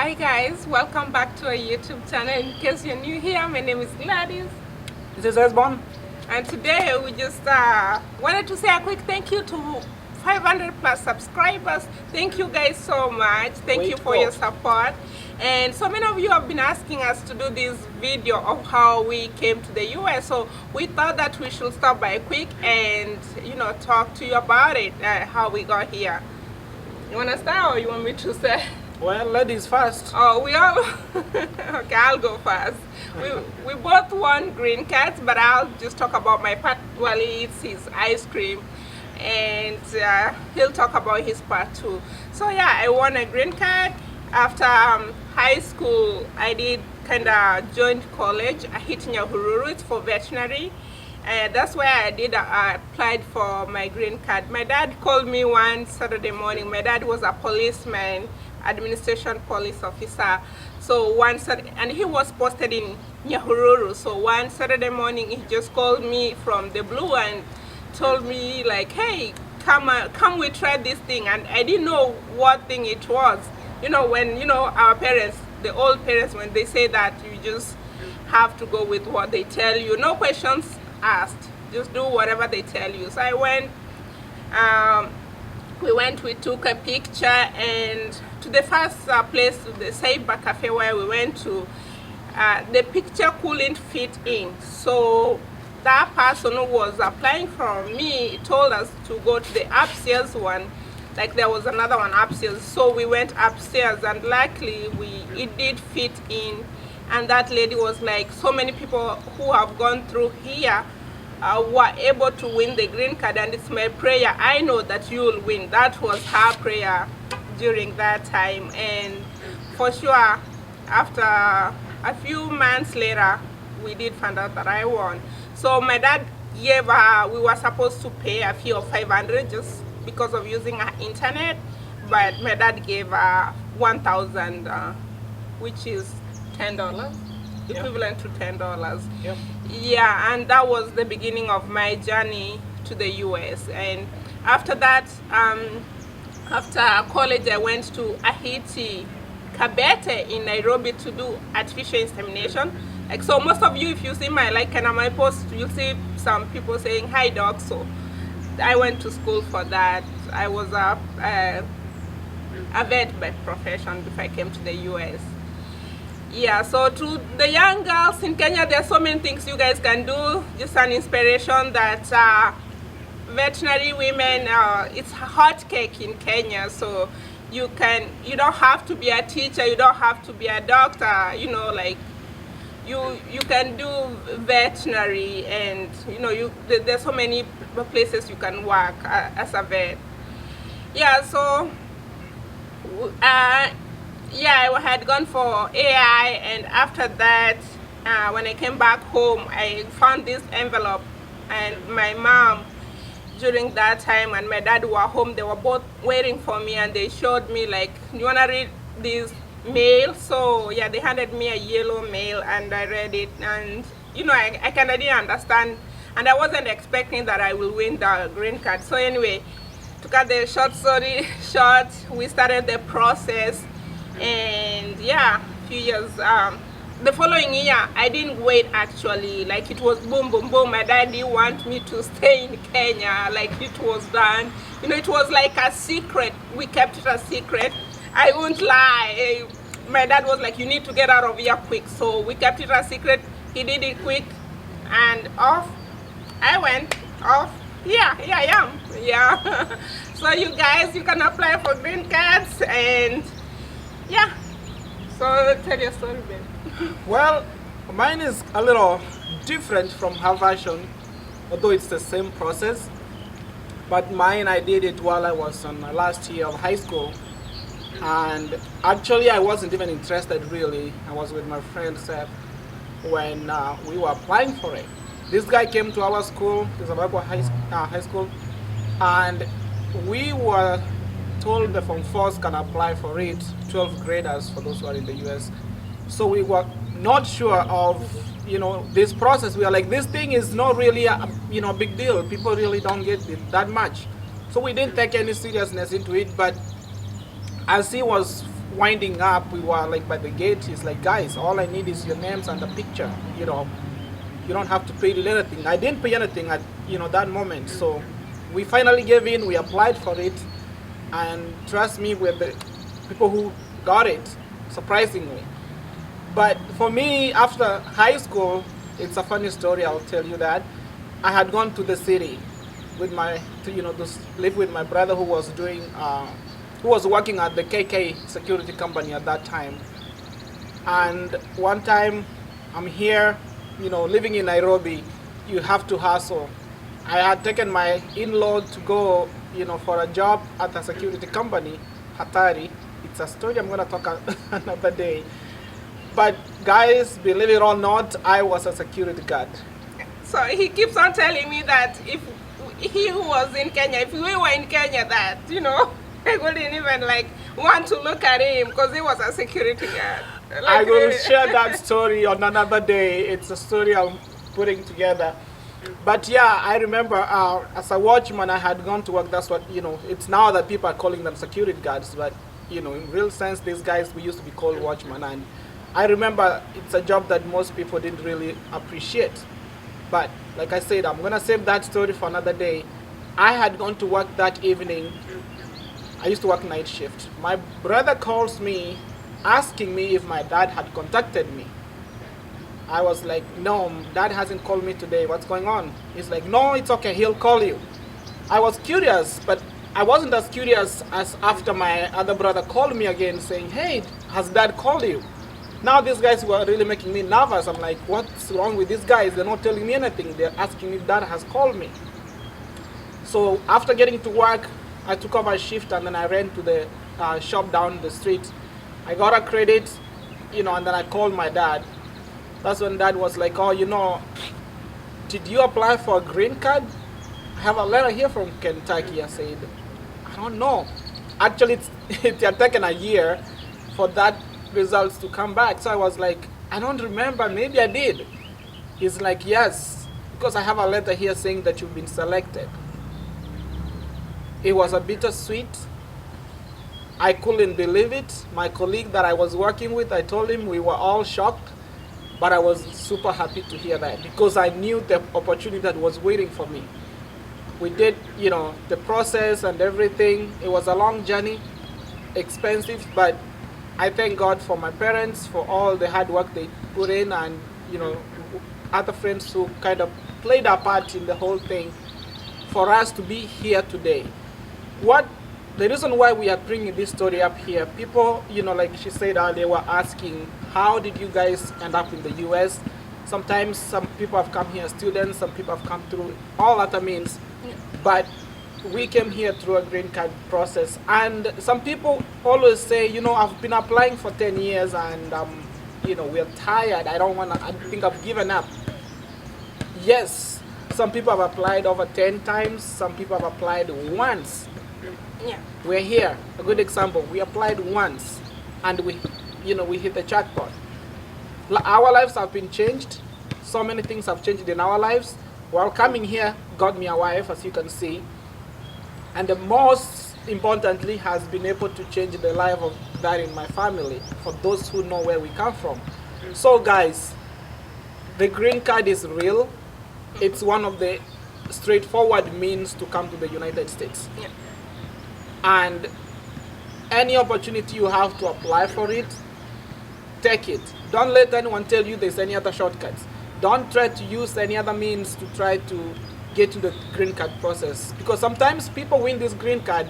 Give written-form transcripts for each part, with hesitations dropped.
Hi guys, welcome back to our YouTube channel. In case you're new here, my name is Gladys. This is Esbon. And today we just wanted to say a quick thank you to 500 plus subscribers. Thank you guys so much. Thank you for your support. And so many of you have been asking us to do this video of how we came to the US. So we thought that we should stop by quick and talk to you about it, how we got here. You want to start or you want me to say? Well, ladies first. Oh, we all okay, I'll go first. We both won green cards, but I'll just talk about my part while he eats his ice cream, and he'll talk about his part too. So yeah, I won a green card. After high school, I did kind of joined college. I hit Nyahururu. It's for veterinary. That's why I applied for my green card. My dad called me one Saturday morning. My dad was a policeman, administration police officer. So and he was posted in Nyahururu. So one Saturday morning, he just called me from the blue and told me like, hey, come we try this thing. And I didn't know what thing it was. When our parents, the old parents, when they say that, you just have to go with what they tell you. No questions asked. Just do whatever they tell you. So I went. We took a picture, and to the first place, the Saiba Cafe where we went to, the picture couldn't fit in. So that person who was applying for me told us to go to the upstairs one. Like there was another one upstairs. So we went upstairs, and luckily it did fit in. And that lady was like, so many people who have gone through here were able to win the green card, and it's my prayer, I know that you will win. That was her prayer during that time. And for sure, after a few months later, we did find out that I won. So my dad gave we were supposed to pay a fee of 500 just because of using our internet, but my dad gave 1,000, which is $10, equivalent to $10. Yep. Yeah, and that was the beginning of my journey to the US. And after that, after college, I went to Ahiti Kabete in Nairobi to do artificial insemination. Like, so most of you, if you see my my post, you'll see some people saying hi doc. So I went to school for that. I was a vet by profession before I came to the US. Yeah, so to the young girls in Kenya, there are so many things you guys can do. Just an inspiration that veterinary women, it's hot cake in Kenya. So you don't have to be a teacher, you don't have to be a doctor, you can do veterinary, and there's so many places you can work as a vet. Yeah, so yeah, I had gone for AI, and after that, when I came back home, I found this envelope, and my mom, during that time, and my dad were home, they were both waiting for me, and they showed me like, you wanna read this mail? So yeah, they handed me a yellow mail, and I read it, and I kind of didn't understand, and I wasn't expecting that I will win the green card. So anyway, to cut the short story short, we started the process. And yeah, a few years, the following year, I didn't wait actually, like it was boom, boom, boom. My dad didn't want me to stay in Kenya, like it was done. It was like a secret. We kept it a secret. I won't lie. My dad was like, you need to get out of here quick. So we kept it a secret. He did it quick, and off I went. Off. Yeah, here I am. Yeah. So you guys, you can apply for green cards, and yeah, so tell your story, babe. Well, mine is a little different from her version, although it's the same process. But mine, I did it while I was on my last year of high school. And actually, I wasn't even interested really. I was with my friend Seth when we were applying for it. This guy came to our school, Zabako High School, and we were told the Form 4s can apply for it, 12th graders for those who are in the US. So we were not sure of this process. We are like, this thing is not really a big deal. People really don't get it that much. So we didn't take any seriousness into it. But as he was winding up, we were like by the gate. He's like, guys, all I need is your names and the picture. You don't have to pay anything. I didn't pay anything at that moment. So we finally gave in. We applied for it, and trust me, we're the people who got it, surprisingly. But for me, after high school, it's a funny story. I'll tell you that I had gone to the city with to live with my brother who was who was working at the KK security company at that time. And one time, I'm here, living in Nairobi, you have to hustle. I had taken my in-law to go, for a job at a security company, Hatari. It's a story I'm gonna talk another day. But guys, believe it or not, I was a security guard. So he keeps on telling me that if he was in Kenya, if we were in Kenya, that, I wouldn't even want to look at him because he was a security guard. I will share that story on another day. It's a story I'm putting together. But yeah, I remember as a watchman, I had gone to work. That's what, it's now that people are calling them security guards. But, in real sense, these guys, we used to be called watchmen. And I remember it's a job that most people didn't really appreciate. But like I said, I'm going to save that story for another day. I had gone to work that evening. I used to work night shift. My brother calls me asking me if my dad had contacted me. I was like, no, dad hasn't called me today. What's going on? He's like, no, it's okay. He'll call you. I was curious, but I wasn't as curious as after my other brother called me again saying, hey, has dad called you? Now these guys were really making me nervous. I'm like, what's wrong with these guys? They're not telling me anything. They're asking if dad has called me. So after getting to work, I took over a shift and then I ran to the shop down the street. I got a credit, and then I called my dad. That's when dad was like, oh, did you apply for a green card? I have a letter here from Kentucky. I said, I don't know. Actually, it had taken a year for that results to come back. So I was like, I don't remember. Maybe I did. He's like, yes, because I have a letter here saying that you've been selected. It was a bittersweet. I couldn't believe it. My colleague that I was working with, I told him we were all shocked, but I was super happy to hear that because I knew the opportunity that was waiting for me. We did, the process and everything. It was a long journey, expensive, but I thank God for my parents, for all the hard work they put in, and, other friends who kind of played a part in the whole thing for us to be here today. The reason why we are bringing this story up here, people, like she said earlier, were asking, how did you guys end up in the US? Sometimes some people have come here as students, some people have come through all other means, but we came here through a green card process. And some people always say, I've been applying for 10 years and, we're tired. I think I've given up. Yes, some people have applied over 10 times, some people have applied once. Yeah. We're here. A good example. We applied once and we hit the jackpot. Our lives have been changed. So many things have changed in our lives. While coming here, got me a wife, as you can see. And the most importantly has been able to change the life of that in my family, for those who know where we come from. So guys, the green card is real. It's one of the straightforward means to come to the United States. Yeah. And any opportunity you have to apply for it, take it. Don't let anyone tell you there's any other shortcuts. Don't try to use any other means to try to get to the green card process. Because sometimes people win this green card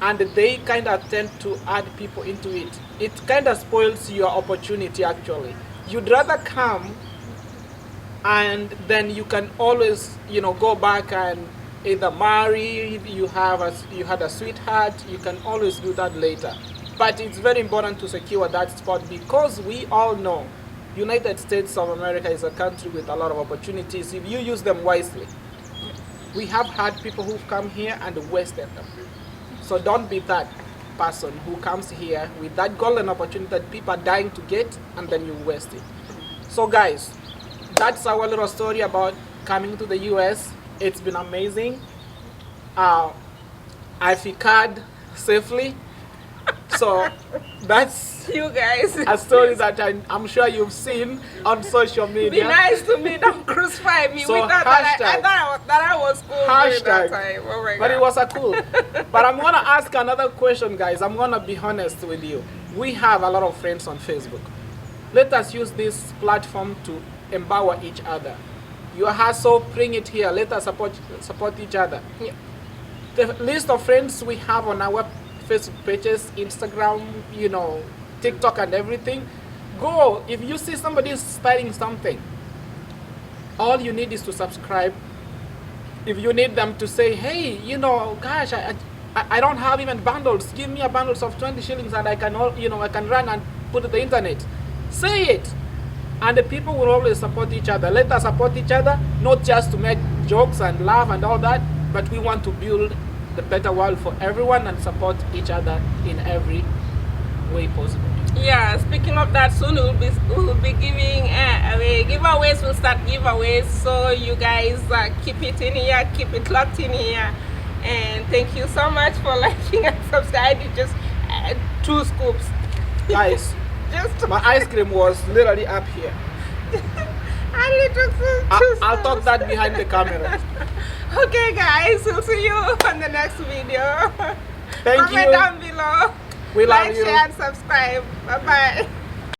and they kind of tend to add people into it. It kind of spoils your opportunity actually. You'd rather come and then you can always, go back and either marry, if you had a sweetheart, you can always do that later. But it's very important to secure that spot because we all know United States of America is a country with a lot of opportunities if you use them wisely. We have had people who've come here and wasted them. So don't be that person who comes here with that golden opportunity that people are dying to get and then you waste it. So guys, that's our little story about coming to the US. It's been amazing. I FICA'd safely. So that's You guys. a story that I'm sure you've seen on social Be media. nice to me, don't crucify me. So with that, I hashtag- thought that I was cool during that Hashtag. time. Oh my God. But it was a cool. But I'm gonna ask another question, guys. I'm gonna be honest with you. We have a lot of friends on Facebook. Let us use this platform to empower each other. Your hustle, bring it here. Let us support each other. Yeah. The list of friends we have on our Facebook pages, Instagram, TikTok and everything. Go. If you see somebody starting something, all you need is to subscribe. If you need them to say, hey, gosh, I don't have even bundles. Give me a bundles of 20 shillings and I can run and put it the internet. Say it. And the people will always support each other. Let us support each other, not just to make jokes and laugh and all that, but we want to build the better world for everyone and support each other in every way possible. Yeah, speaking of that, soon we'll be giving away giveaways. We'll start giveaways, so you guys keep it in here, keep it locked in here. And thank you so much for liking and subscribing. Just 2 scoops. Guys, Just my ice cream was literally up here. I really took two I'll talk scoops. that behind the camera. Okay, guys, we'll see you on the next video. Thank Comment you. down below. We love Like, you. share, and subscribe. Bye bye.